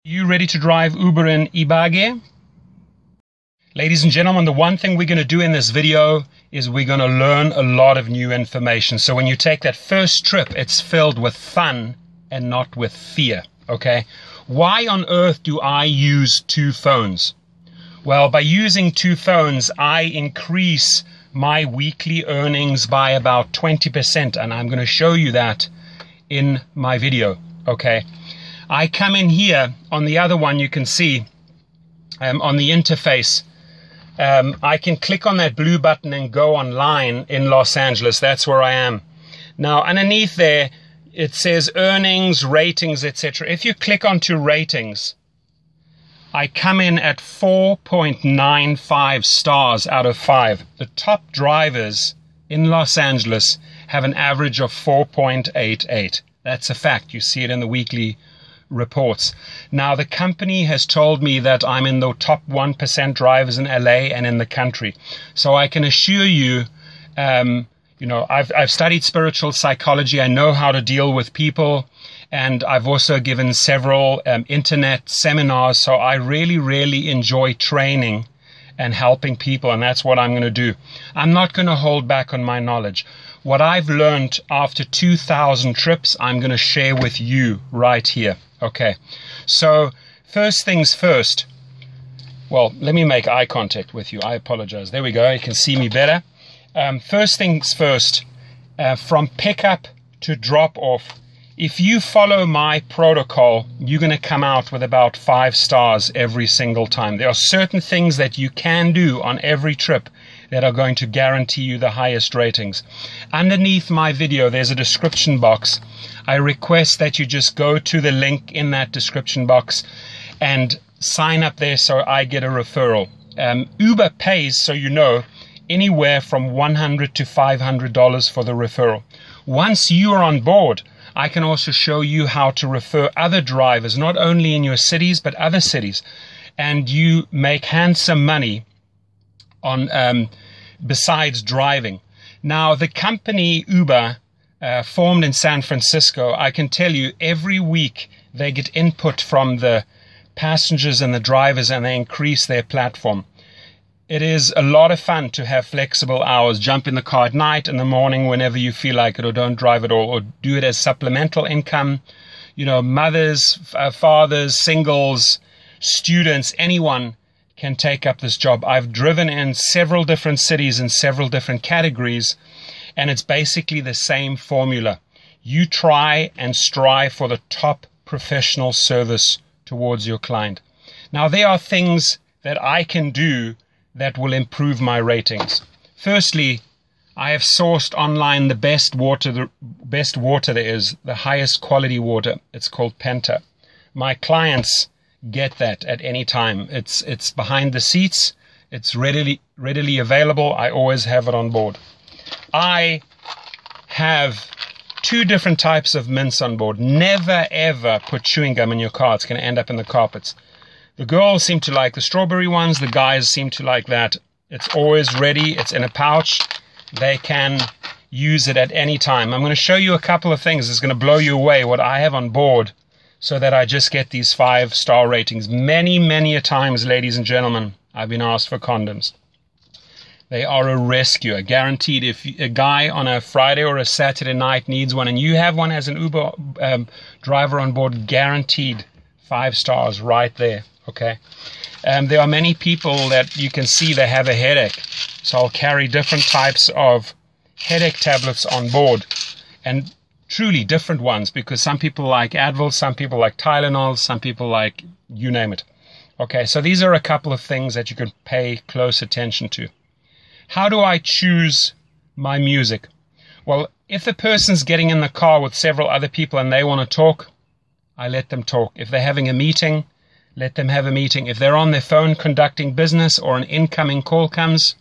You ready to drive Uber in Ibague? Ladies and gentlemen, the one thing we're going to do in this video is we're going to learn a lot of new information. So when you take that first trip, it's filled with fun and not with fear, okay? Why on earth do I use two phones? Well, by using two phones, I increase my weekly earnings by about 20%, and I'm going to show you that in my video, okay? I come in here on the other one, you can see on the interface, I can click on that blue button and go online in Los Angeles. That's where I am. Now, underneath there, it says earnings, ratings, etc. If you click onto ratings, I come in at 4.95 stars out of 5. The top drivers in Los Angeles have an average of 4.88. That's a fact. You see it in the weekly reports. Now, the company has told me that I'm in the top 1% drivers in LA and in the country. So I can assure you, I've studied spiritual psychology. I know how to deal with people. And I've also given several internet seminars. So I really, really enjoy training and helping people. And that's what I'm going to do. I'm not going to hold back on my knowledge. What I've learned after 2,000 trips, I'm going to share with you right here. Okay, so first things first. Well, let me make eye contact with you. I apologize. There we go. You can see me better. First things first, from pickup to drop off, if you follow my protocol, you're going to come out with about 5 stars every single time. There are certain things that you can do on every trip that are going to guarantee you the highest ratings. Underneath my video, there's a description box. I request that you just go to the link in that description box and sign up there so I get a referral. Uber pays, so you know, anywhere from $100 to $500 for the referral. Once you are on board, I can also show you how to refer other drivers, not only in your cities, but other cities. And you make handsome money on besides driving. Now, the company Uber, formed in San Francisco, I can tell you every week they get input from the passengers and the drivers, and they increase their platform. It is a lot of fun to have flexible hours. Jump in the car at night, in the morning, whenever you feel like it, or don't drive at all, or do it as supplemental income. You know, mothers, fathers, singles, students, anyone can take up this job. I've driven in several different cities in several different categories, and it's basically the same formula. You try and strive for the top professional service towards your client. Now, there are things that I can do that will improve my ratings. Firstly, I have sourced online the best water there is, the highest quality water. It's called Penta. My clients get that at any time. It's behind the seats. It's readily available. I always have it on board. I have 2 different types of mints on board. Never ever put chewing gum in your car. It's going to end up in the carpets. The girls seem to like the strawberry ones. The guys seem to like that. It's always ready. It's in a pouch. They can use it at any time. I'm going to show you a couple of things. It's going to blow you away what I have on board so that I just get these 5-star ratings. Many, many a times, ladies and gentlemen, I've been asked for condoms. They are a rescue, guaranteed. If a guy on a Friday or a Saturday night needs one and you have one as an Uber driver on board, guaranteed 5 stars right there, okay? There are many people that you can see they have a headache. So I'll carry different types of headache tablets on board, and truly different ones, because some people like Advil, some people like Tylenol, some people like you name it. Okay, so these are a couple of things that you can pay close attention to. How do I choose my music? Well, if the person's getting in the car with several other people and they want to talk, I let them talk. If they're having a meeting, let them have a meeting. If they're on their phone conducting business or an incoming call comes,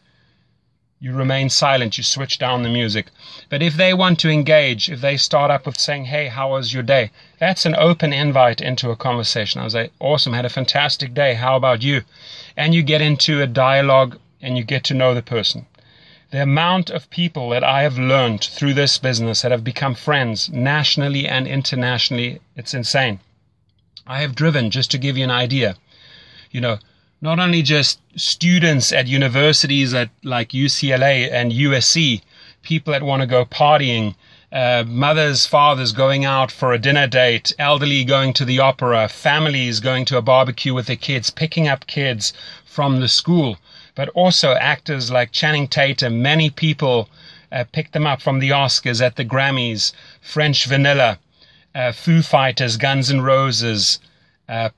you remain silent. You switch down the music. But if they want to engage, if they start up with saying, hey, how was your day? That's an open invite into a conversation. I was like, awesome, had a fantastic day. How about you? And you get into a dialogue and you get to know the person. The amount of people that I have learned through this business that have become friends nationally and internationally, it's insane. I have driven, just to give you an idea, you know, not only just students at universities like UCLA and USC, people that want to go partying, mothers, fathers going out for a dinner date, elderly going to the opera, families going to a barbecue with their kids, picking up kids from the school, but also actors like Channing Tatum. Many people picked them up from the Oscars, at the Grammys, French Vanilla, Foo Fighters, Guns N' Roses,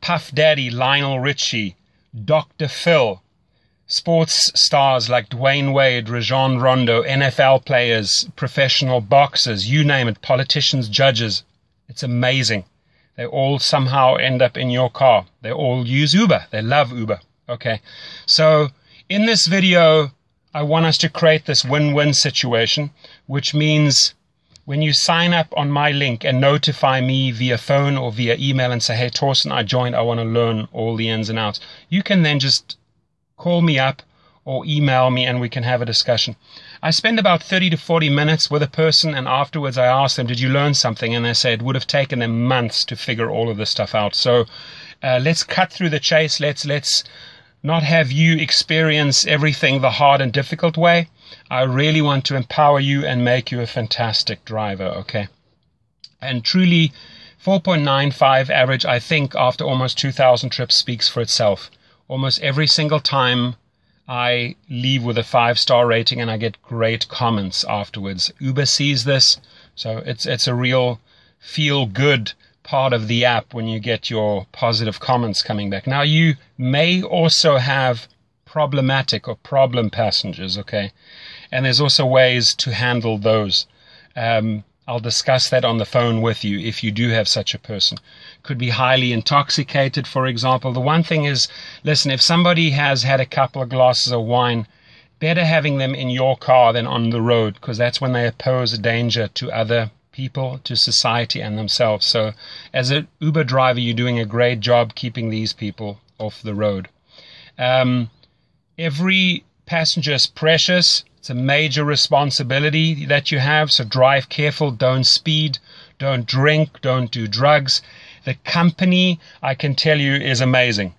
Puff Daddy, Lionel Richie, Dr. Phil, sports stars like Dwayne Wade, Rajon Rondo, NFL players, professional boxers, you name it, politicians, judges. It's amazing. They all somehow end up in your car. They all use Uber. They love Uber. Okay. So in this video, I want us to create this win-win situation, which means when you sign up on my link and notify me via phone or via email and say, hey, Torsten, I joined, I want to learn all the ins and outs, you can then just call me up or email me and we can have a discussion. I spend about 30 to 40 minutes with a person, and afterwards I ask them, did you learn something? And they say it would have taken them months to figure all of this stuff out. So let's cut through the chase. Let's not have you experience everything the hard and difficult way. I really want to empower you and make you a fantastic driver, okay? And truly, 4.95 average, I think, after almost 2,000 trips speaks for itself. Almost every single time I leave with a 5-star rating and I get great comments afterwards. Uber sees this, so it's a real feel-good part of the app when you get your positive comments coming back. Now, you may also have problematic or problem passengers, okay? And there's also ways to handle those. I'll discuss that on the phone with you if you do have such a person. Could be highly intoxicated, for example. The one thing is, listen, if somebody has had a couple of glasses of wine, better having them in your car than on the road, because that's when they pose a danger to other people, to society and themselves. So as an Uber driver, you're doing a great job keeping these people off the road. Every passenger is precious. It's a major responsibility that you have, so drive careful, don't speed, don't drink, don't do drugs. The company, I can tell you, is amazing.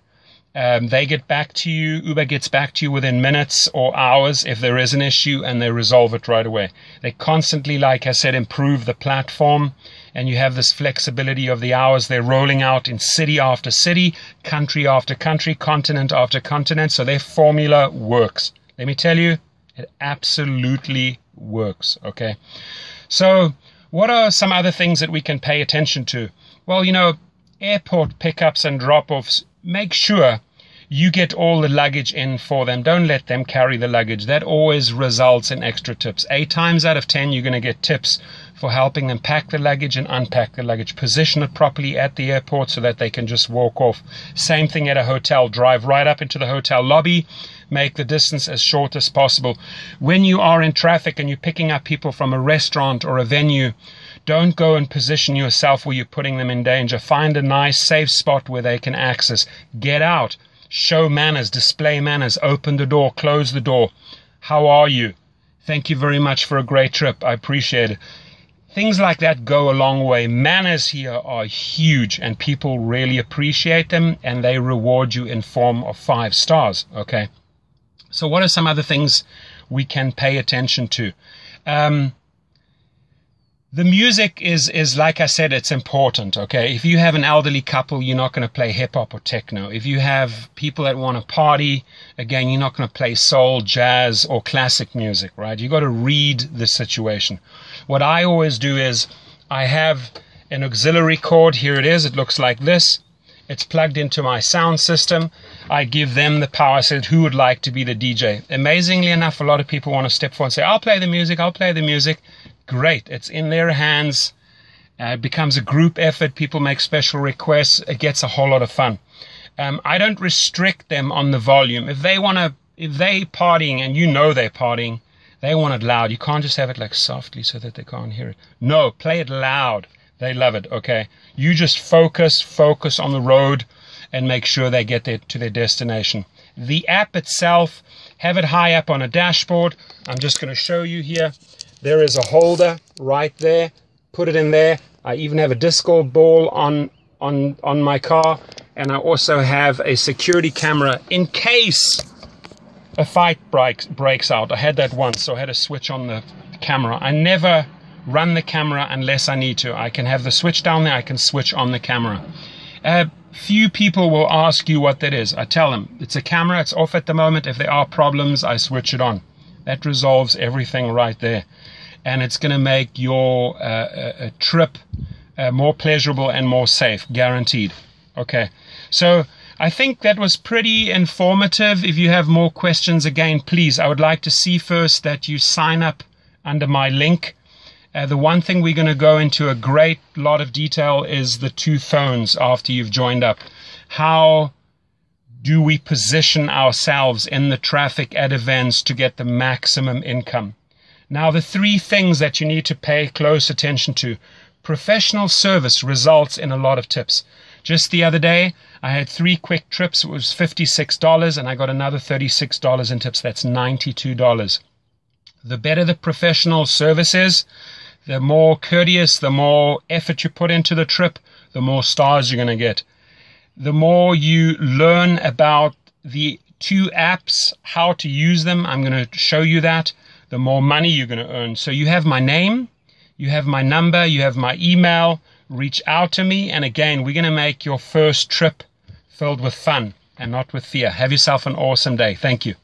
They get back to you, Uber gets back to you within minutes or hours if there is an issue, and they resolve it right away. They constantly, like I said, improve the platform, and you have this flexibility of the hours. They're rolling out in city after city, country after country, continent after continent, so their formula works. Let me tell you, it absolutely works, okay? So what are some other things that we can pay attention to? Well, you know, airport pickups and drop-offs, make sure you get all the luggage in for them. Don't let them carry the luggage. That always results in extra tips. 8 times out of 10, you're going to get tips for helping them pack the luggage and unpack the luggage. Position it properly at the airport so that they can just walk off. Same thing at a hotel. Drive right up into the hotel lobby. Make the distance as short as possible. When you are in traffic and you're picking up people from a restaurant or a venue, don't go and position yourself where you're putting them in danger. Find a nice, safe spot where they can access. Get out. Show manners. Display manners. Open the door. Close the door. How are you? Thank you very much for a great trip. I appreciate it. Things like that go a long way. Manners here are huge, and people really appreciate them, and they reward you in form of 5 stars, okay? So what are some other things we can pay attention to? The music is, like I said, it's important, okay? If you have an elderly couple, you're not going to play hip-hop or techno. If you have people that want to party, again, you're not going to play soul, jazz, or classic music, right? You've got to read the situation. What I always do is I have an auxiliary cord. Here it is. It looks like this. It's plugged into my sound system. I give them the power. I said, who would like to be the DJ? Amazingly enough, a lot of people want to step forward and say, I'll play the music, I'll play the music. Great. It's in their hands. It becomes a group effort. People make special requests. It gets a whole lot of fun. I don't restrict them on the volume. If they partying and you know they're partying, they want it loud. You can't just have it like softly so that they can't hear it. No, play it loud. They love it, okay? You just focus on the road and make sure they get to their destination. The app itself, have it high up on a dashboard. I'm just going to show you here. There is a holder right there. Put it in there. I even have a disco ball on on my car, and I also have a security camera in case a fight breaks out. I had that once, so I had to switch on the camera. I never run the camera unless I need to. I can have the switch down there, I can switch on the camera. Few people will ask you what that is. I tell them, it's a camera, it's off at the moment. If there are problems, I switch it on. That resolves everything right there. And it's going to make your trip more pleasurable and more safe, guaranteed. Okay, so I think that was pretty informative. If you have more questions, again, please, I would like to see first that you sign up under my link. The one thing we're going to go into a great lot of detail is the 2 phones after you've joined up. How do we position ourselves in the traffic at events to get the maximum income? Now, the 3 things that you need to pay close attention to. Professional service results in a lot of tips. Just the other day, I had 3 quick trips. It was $56, and I got another $36 in tips. That's $92. The better the professional service is, the more courteous, the more effort you put into the trip, the more stars you're going to get. The more you learn about the 2 apps, how to use them, I'm going to show you that, the more money you're going to earn. So you have my name, you have my number, you have my email. Reach out to me. And again, we're going to make your first trip filled with fun and not with fear. Have yourself an awesome day. Thank you.